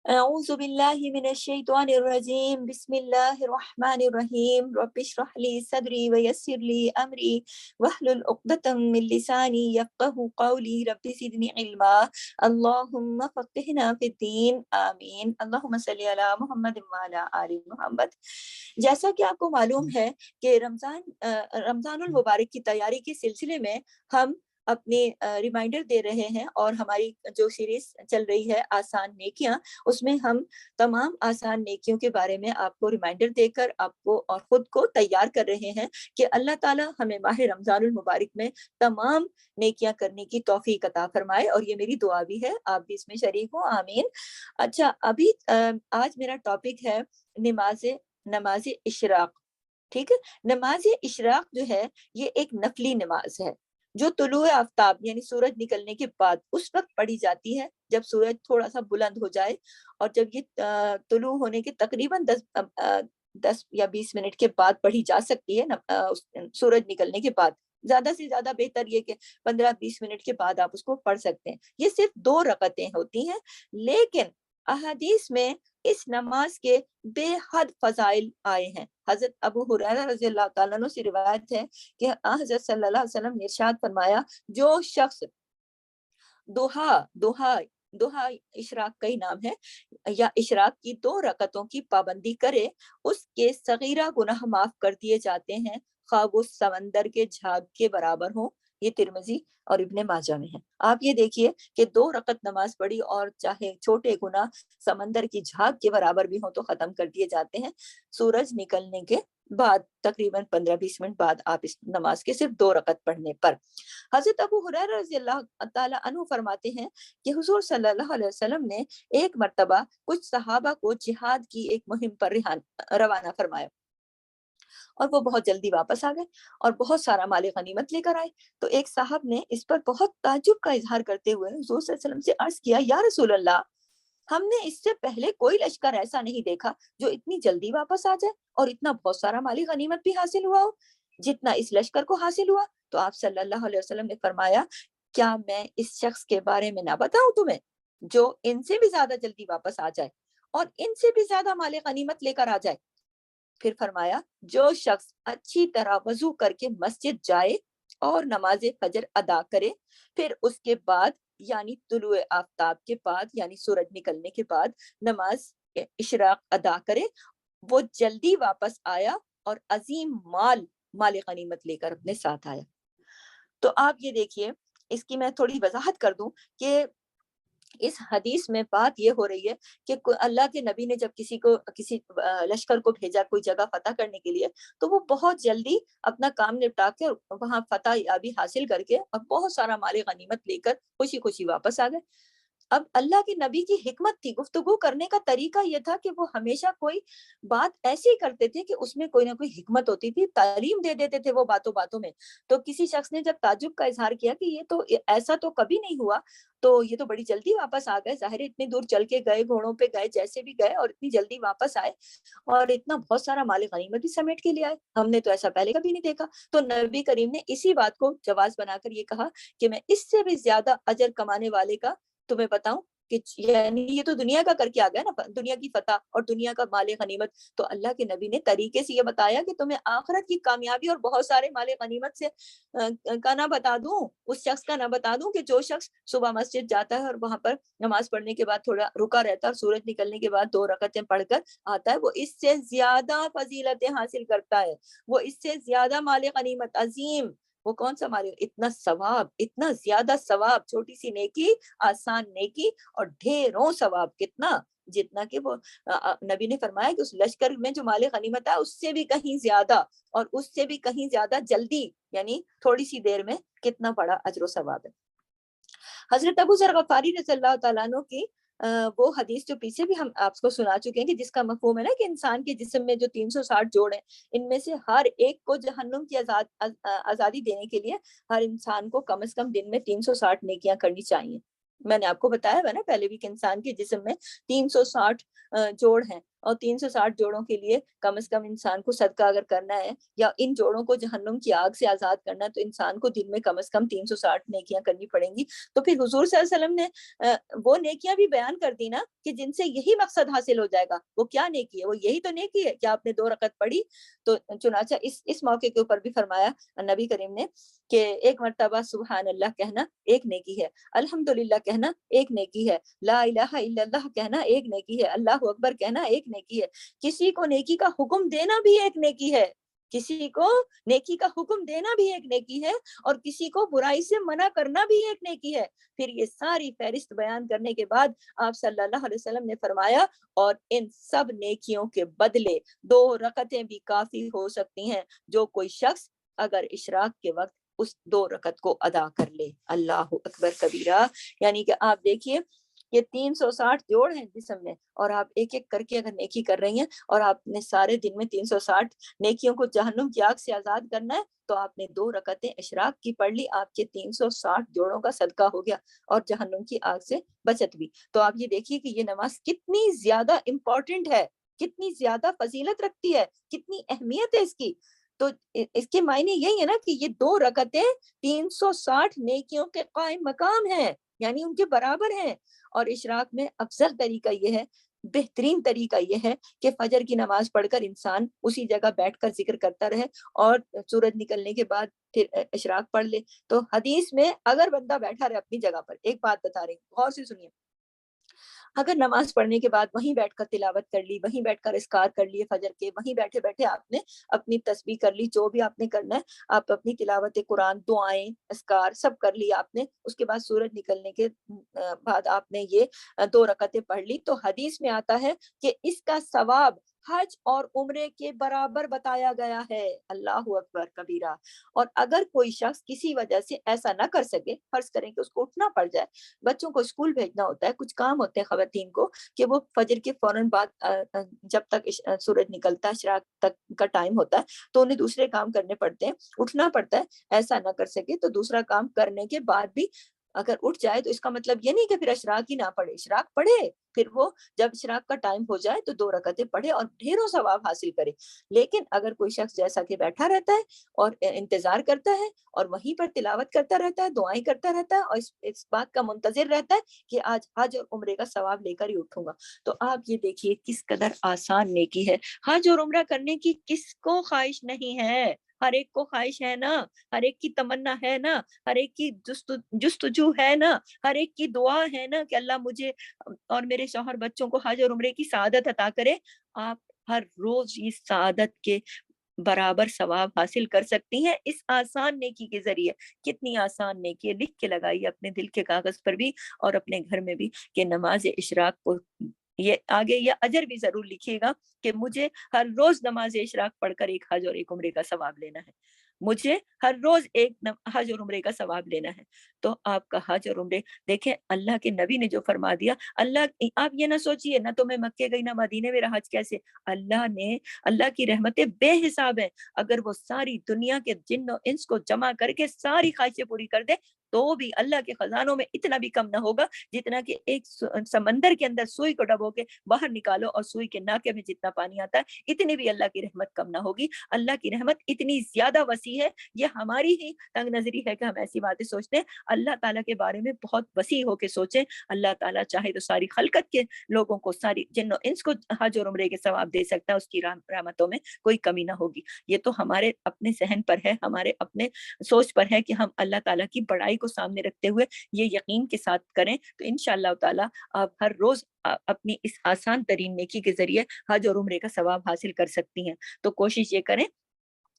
اعوذ باللہ من الشیطان الرجیم بسم اللہ الرحمن الرحیم رب اشرح لی صدری ویسر لی امری واحلل عقدۃ من لسانی یفقہوا قولی رب زدنی علما اللہم فقہنا فی الدین آمین اللہم صلی علی محمد وعلی آل محمد۔ جیسا کہ آپ کو معلوم ہے کہ رمضان المبارک کی تیاری کے سلسلے میں ہم اپنے ریمائنڈر دے رہے ہیں، اور ہماری جو سیریز چل رہی ہے آسان نیکیاں، اس میں ہم تمام آسان نیکیوں کے بارے میں آپ کو ریمائنڈر دے کر آپ کو اور خود کو تیار کر رہے ہیں کہ اللہ تعالیٰ ہمیں ماہ رمضان المبارک میں تمام نیکیاں کرنے کی توفیق عطا فرمائے، اور یہ میری دعا بھی ہے، آپ بھی اس میں شریک ہوں، آمین۔ اچھا، ابھی آج میرا ٹاپک ہے نماز اشراق۔ ٹھیک ہے، نماز اشراق جو ہے یہ ایک نفلی نماز ہے جو طلوع آفتاب یعنی سورج نکلنے کے بعد اس وقت پڑھی جاتی ہے جب سورج تھوڑا سا بلند ہو جائے، اور جب یہ طلوع ہونے کے تقریباً 10 یا 20 منٹ کے بعد پڑھی جا سکتی ہے، سورج نکلنے کے بعد۔ زیادہ سے زیادہ بہتر یہ کہ 15-20 منٹ کے بعد آپ اس کو پڑھ سکتے ہیں۔ یہ صرف 2 رکعتیں ہوتی ہیں، لیکن احادیث میں اس نماز کے بے حد فضائل آئے ہیں۔ حضرت ابو ہریرہ رضی اللہ تعالیٰ عنہ سے روایت ہے کہ حضرت صلی اللہ علیہ وسلم نے ارشاد فرمایا، جو شخص دوحا اشراق کا ہی نام ہے، یا اشراق کی 2 رکعتوں کی پابندی کرے، اس کے صغیرہ گناہ معاف کر دیے جاتے ہیں، خواہ وہ سمندر کے جھاگ کے برابر ہوں۔ یہ ترمذی اور ابن ماجہ میں ہے۔ آپ یہ دیکھیے کہ 2 رکعت نماز پڑھی اور چاہے چھوٹے گناہ سمندر کی جھاگ کے برابر بھی ہوں تو ختم کر دیے جاتے ہیں سورج نکلنے کے بعد، تقریباً 15-20 منٹ بعد آپ اس نماز کے صرف 2 رکعت پڑھنے پر۔ حضرت ابو ہریرہ رضی اللہ تعالیٰ عنہ فرماتے ہیں کہ حضور صلی اللہ علیہ وسلم نے ایک مرتبہ کچھ صحابہ کو جہاد کی ایک مہم پر روانہ فرمایا، اور وہ بہت جلدی واپس آ گئے اور بہت سارا مال غنیمت لے کر آئے۔ تو ایک صاحب نے اس پر بہت تعجب کا اظہار کرتے ہوئے حضور صلی اللہ علیہ وسلم سے عرض کیا، یا رسول اللہ، ہم نے اس سے پہلے کوئی لشکر ایسا نہیں دیکھا جو اتنی جلدی واپس آ جائے اور اتنا بہت سارا مالی غنیمت بھی حاصل ہوا ہو جتنا اس لشکر کو حاصل ہوا۔ تو آپ صلی اللہ علیہ وسلم نے فرمایا، کیا میں اس شخص کے بارے میں نہ بتاؤں تمہیں جو ان سے بھی زیادہ جلدی واپس آ جائے اور ان سے بھی زیادہ مال غنیمت لے کر آ جائے؟ پھر فرمایا، جو شخص اچھی طرح وضو کر کے مسجد جائے اور نماز فجر ادا کرے، پھر اس کے بعد یعنی طلوع آفتاب کے بعد یعنی سورج نکلنے کے بعد نماز اشراق ادا کرے، وہ جلدی واپس آیا اور عظیم مال غنیمت لے کر اپنے ساتھ آیا۔ تو آپ یہ دیکھیے، اس کی میں تھوڑی وضاحت کر دوں کہ اس حدیث میں بات یہ ہو رہی ہے کہ اللہ کے نبی نے جب کسی لشکر کو بھیجا کوئی جگہ فتح کرنے کے لیے، تو وہ بہت جلدی اپنا کام نپٹا کے وہاں فتح یابی حاصل کر کے اور بہت سارا مال غنیمت لے کر خوشی خوشی واپس آ گئے۔ اب اللہ کے نبی کی حکمت تھی، گفتگو کرنے کا طریقہ یہ تھا کہ وہ ہمیشہ کوئی بات ایسی ہی کرتے تھے کہ اس میں کوئی نہ کوئی حکمت ہوتی تھی، تعلیم دے دیتے تھے وہ باتوں باتوں میں۔ تو کسی شخص نے جب تعجب کا اظہار کیا کہ یہ تو ایسا تو کبھی نہیں ہوا، تو یہ تو بڑی جلدی واپس آ گئے، ظاہر ہے اتنی دور چل کے گئے، گھوڑوں پہ گئے، جیسے بھی گئے اور اتنی جلدی واپس آئے اور اتنا بہت سارا مال غنیمت بھی سمیٹ کے لیے آئے، ہم نے تو ایسا پہلے کبھی نہیں دیکھا۔ تو نبی کریم نے اسی بات کو جواز بنا کر یہ کہا کہ میں اس سے بھی زیادہ اجر کمانے والے کا تمہیں بتاؤں کہ یعنی یہ تو دنیا کا کر کے آ گیا نا، دنیا کی فتح اور دنیا کا مال غنیمت، تو اللہ کے نبی نے طریقے سے یہ بتایا کہ تمہیں آخرت کی کامیابی اور بہت سارے مال غنیمت سے کا نہ بتا دوں، اس شخص کا نہ بتا دوں کہ جو شخص صبح مسجد جاتا ہے اور وہاں پر نماز پڑھنے کے بعد تھوڑا رکا رہتا ہے اور سورج نکلنے کے بعد 2 رکعتیں پڑھ کر آتا ہے، وہ اس سے زیادہ فضیلتیں حاصل کرتا ہے، وہ اس سے زیادہ مال غنیمت عظیم، وہ کون سا مال، اتنا ثواب، اتنا زیادہ ثواب، چھوٹی سی نیکی، آسان نیکی اور ڈھیروں ثواب، کتنا جتنا کہ وہ نبی نے فرمایا کہ اس لشکر میں جو مال غنیمت ہے اس سے بھی کہیں زیادہ اور اس سے بھی کہیں زیادہ جلدی، یعنی تھوڑی سی دیر میں کتنا بڑا اجر و ثواب ہے۔ حضرت ابو ذر غفاری رضی اللہ تعالیٰ عنہ کی وہ حدیث جو پیچھے بھی ہم آپ کو سنا چکے ہیں کہ جس کا مفہوم ہے نا کہ انسان کے جسم میں جو 360 جوڑ ہیں، ان میں سے ہر ایک کو جہنم کی آزادی دینے کے لیے ہر انسان کو کم از کم دن میں 360 نیکیاں کرنی چاہیے۔ میں نے آپ کو بتایا ہے نا پہلے بھی کہ انسان کے جسم میں 360 جوڑ ہیں، اور 360 جوڑوں کے لیے کم از کم انسان کو صدقہ اگر کرنا ہے یا ان جوڑوں کو جہنم کی آگ سے آزاد کرنا ہے تو انسان کو دن میں کم از کم 360 نیکیاں کرنی پڑیں گی. تو پھر حضور صلی اللہ علیہ وسلم نے وہ نیکیاں بھی بیان کر دی نا کہ جن سے یہی مقصد حاصل ہو جائے گا. وہ کیا نیکی ہے؟ وہ یہی تو نیکی ہے کہ آپ نے 2 رکعت پڑھی. تو چنانچہ اس موقع کے اوپر بھی فرمایا نبی کریم نے کہ ایک مرتبہ سبحان اللہ کہنا ایک نیکی ہے، الحمدللہ کہنا ایک نیکی ہے، لا الہ الا اللہ کہنا ایک نیکی ہے، اللہ اکبر کہنا ایک نیکی ہے. کسی کو نیکی کا حکم دینا بھی ایک نیکی ہے، کسی کو نیکی کا حکم دینا بھی ایک نیکی ہے، اور کسی کو برائی سے منع کرنا بھی ایک نیکی ہے. پھر یہ ساری فہرست بیان کرنے کے بعد آپ صلی اللہ علیہ وسلم نے فرمایا اور ان سب نیکیوں کے بدلے 2 رکعتیں بھی کافی ہو سکتی ہیں جو کوئی شخص اگر اشراق کے وقت اس 2 رکعت کو ادا کر لے. اللہ اکبر کبیرہ. یعنی کہ آپ دیکھیے یہ 360 جوڑ ہیں جسم میں، اور آپ ایک ایک کر کے اگر نیکی کر رہی ہیں اور آپ نے سارے دن میں 360 نیکیوں کو جہنم کی آگ سے آزاد کرنا ہے تو آپ نے 2 رکعتیں اشراق کی پڑھ لی، آپ کے 360 جوڑوں کا صدقہ ہو گیا اور جہنم کی آگ سے بچت بھی. تو آپ یہ دیکھیے کہ یہ نماز کتنی زیادہ امپورٹنٹ ہے، کتنی زیادہ فضیلت رکھتی ہے، کتنی اہمیت ہے اس کی. تو اس کے معنی یہی ہے نا کہ یہ 2 رکعتیں 360 نیکیوں کے قائم مقام ہیں، یعنی ان کے برابر ہیں. اور اشراق میں افضل طریقہ یہ ہے، بہترین طریقہ یہ ہے کہ فجر کی نماز پڑھ کر انسان اسی جگہ بیٹھ کر ذکر کرتا رہے اور سورج نکلنے کے بعد پھر اشراق پڑھ لے. تو حدیث میں اگر بندہ بیٹھا رہے اپنی جگہ پر، ایک بات بتا رہی ہوں غور سے سنیے، اگر نماز پڑھنے کے بعد وہیں بیٹھ کر تلاوت کر لی، وہیں بیٹھ کر اذکار کر لیے فجر کے، وہیں بیٹھے بیٹھے آپ نے اپنی تسبیح کر لی، جو بھی آپ نے کرنا ہے، آپ اپنی تلاوت قرآن، دعائیں، اذکار سب کر لی آپ نے، اس کے بعد سورج نکلنے کے بعد آپ نے یہ 2 رکعتیں پڑھ لی، تو حدیث میں آتا ہے کہ اس کا ثواب حج اور عمرے کے برابر بتایا گیا ہے. اللہ اکبر کبیرہ. اور اگر کوئی شخص کسی وجہ سے ایسا نہ کر سکے، فرض کریں کہ اس کو اٹھنا پڑ جائے، بچوں کو اسکول بھیجنا ہوتا ہے، کچھ کام ہوتے ہیں خواتین کو کہ وہ فجر کے فوراً بعد جب تک سورج نکلتا ہے اشراق تک کا ٹائم ہوتا ہے تو انہیں دوسرے کام کرنے پڑتے ہیں، اٹھنا پڑتا ہے. ایسا نہ کر سکے تو دوسرا کام کرنے کے بعد بھی اگر اٹھ جائے تو اس کا مطلب یہ نہیں کہ پھر اشراق ہی نہ پڑھے، اشراق پڑھے، پھر وہ جب اشراق کا ٹائم ہو جائے تو 2 رکعتیں پڑھے اور ڈھیروں ثواب حاصل کرے. لیکن اگر کوئی شخص جیسا کہ بیٹھا رہتا ہے اور انتظار کرتا ہے اور وہیں پر تلاوت کرتا رہتا ہے، دعائیں کرتا رہتا ہے اور اس بات کا منتظر رہتا ہے کہ آج حج اور عمرے کا ثواب لے کر ہی اٹھوں گا، تو آپ یہ دیکھیے کس قدر آسان نیکی ہے. حج اور عمرہ کرنے کی کس کو خواہش نہیں ہے؟ ہر ایک کو خواہش ہے نا، ہر ایک کی تمنا ہے نا، ہر ایک کی جستجو ہے نا، ہر ایک کی دعا ہے نا کہ اللہ مجھے اور میرے شوہر بچوں کو حج اور عمرے کی سعادت عطا کرے. آپ ہر روز اس سعادت کے برابر ثواب حاصل کر سکتی ہیں اس آسان نیکی کے ذریعے. کتنی آسان نیکی ہے، لکھ کے لگائیے اپنے دل کے کاغذ پر بھی اور اپنے گھر میں بھی کہ نماز اشراق کو یہ آگے یہ اجر بھی ضرور لکھیے گا کہ مجھے ہر روز نماز اشراق پڑھ کر ایک حج اور ایک عمرے کا ثواب لینا ہے، مجھے ہر روز ایک حج اور عمرے کا ثواب لینا ہے. تو آپ کا حج اور عمرے دیکھیں اللہ کے نبی نے جو فرما دیا، اللہ آپ یہ نہ سوچئے نہ تو میں مکے گئی نہ مدینے میں رہا، حج کیسے؟ اللہ کی رحمتیں بے حساب ہیں. اگر وہ ساری دنیا کے جن و انس کو جمع کر کے ساری خواہشیں پوری کر دے تو بھی اللہ کے خزانوں میں اتنا بھی کم نہ ہوگا جتنا کہ ایک سمندر کے اندر سوئی کو ڈبو کے باہر نکالو اور سوئی کے ناکے میں جتنا پانی آتا ہے اتنی بھی اللہ کی رحمت کم نہ ہوگی. اللہ کی رحمت اتنی زیادہ وسیع ہے، یہ ہماری ہی تنگ نظری ہے کہ ہم ایسی باتیں سوچتے ہیں. اللہ تعالیٰ کے بارے میں بہت وسیع ہو کے سوچیں. اللہ تعالیٰ چاہے تو ساری خلقت کے لوگوں کو، ساری جن و انس کو حج اور عمرے کے ثواب دے سکتا ہے، اس کی رحمتوں میں کوئی کمی نہ ہوگی. یہ تو ہمارے اپنے ذہن پر ہے، ہمارے اپنے سوچ پر ہے کہ ہم اللہ تعالیٰ کی بڑائی کو سامنے رکھتے ہوئے یہ یقین کے ساتھ کریں تو انشاءاللہ تعالیٰ آپ ہر روز اپنی اس آسان ترین نیکی کے ذریعے حج اور عمرے کا ثواب حاصل کر سکتی ہیں. تو کوشش یہ کریں،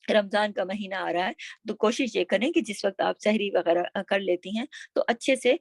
رمضان کا مہینہ آ رہا ہے تو کوشش یہ کریں کہ جس وقت آپ سحری وغیرہ کر لیتی ہیں تو اچھے سے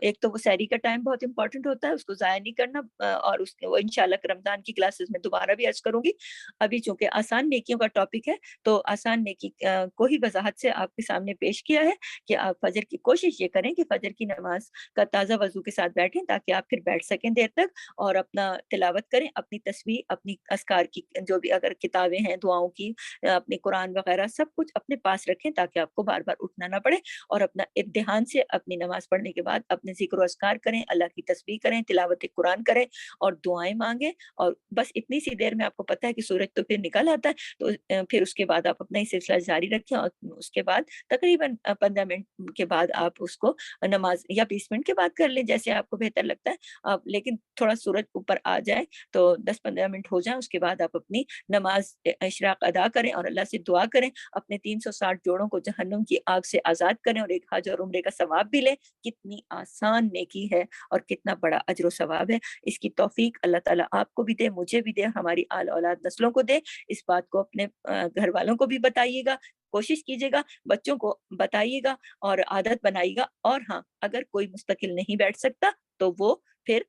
ایک تو وہ سحری کا ٹائم بہت امپورٹنٹ ہوتا ہے، اس کو ضائع نہیں کرنا. اور اس وہ انشاءاللہ رمضان کی کلاسز میں دوبارہ بھی عرض کروں گی. ابھی چونکہ آسان نیکیوں کا ٹاپک ہے تو آسان نیکی کو ہی وضاحت سے آپ کے سامنے پیش کیا ہے کہ آپ فجر کی کوشش یہ کریں کہ فجر کی نماز کا تازہ وضو کے ساتھ بیٹھیں تاکہ آپ پھر بیٹھ سکیں دیر تک اور اپنا تلاوت کریں، اپنی تسبیح، اپنی اذکار کی جو بھی اگر کتابیں ہیں دعاؤں کی، اپنے قرآن وغیرہ سب کچھ اپنے پاس رکھیں تاکہ آپ کو بار بار اٹھنا نہ پڑے، اور اپنا دھیان سے اپنی نماز پڑھنے کے بعد اپنے ذکر و اذکار کریں، اللہ کی تسبیح کریں، تلاوت قرآن کریں اور دعائیں مانگیں، اور بس اتنی سی دیر میں آپ کو پتہ ہے کہ سورج تو پھر نکل آتا ہے، تو پھر اس کے بعد آپ اپنا یہ سلسلہ جاری رکھیں، اور اس کے بعد تقریباً 15 منٹ کے بعد آپ اس کو نماز، یا 20 منٹ کے بعد کر لیں جیسے آپ کو بہتر لگتا ہے، آپ لیکن تھوڑا سورج اوپر آ جائے تو 10-15 منٹ ہو جائیں، اس کے بعد آپ اپنی نماز اشراق ادا کریں اور اللہ سے دعا کریں، اپنے 360 جوڑوں کو جہنم کی آگ سے آزاد کریں اور ایک حج اور عمرے کا ثواب بھی لیں۔ کتنی آسان نیکی ہے اور کتنا بڑا اجر و ثواب ہے، اس کی توفیق اللہ تعالیٰ آپ کو بھی دے، مجھے بھی دے، ہماری آل اولاد نسلوں کو دے۔ اس بات کو اپنے گھر والوں کو بھی بتائیے گا، کوشش کیجیے گا، بچوں کو بتائیے گا اور عادت بنائیے گا، اور ہاں اگر کوئی مستقل نہیں بیٹھ سکتا تو وہ پھر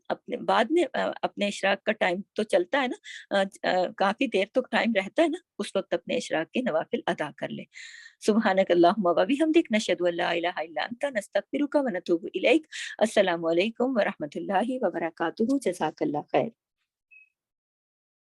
اپنے بعد میں اپنے اشراق کا ٹائم تو چلتا ہے نا، کافی دیر تو ٹائم رہتا ہے نا، اس وقت اپنے اشراق کے نوافل ادا کر لے۔ سبحانک اللہم و بحمدک، نشہد ان لا الہ الا انت، نستغفرک و نتوب الیک۔ السلام علیکم ورحمۃ اللہ وبرکاتہ، جزاک اللہ خیر۔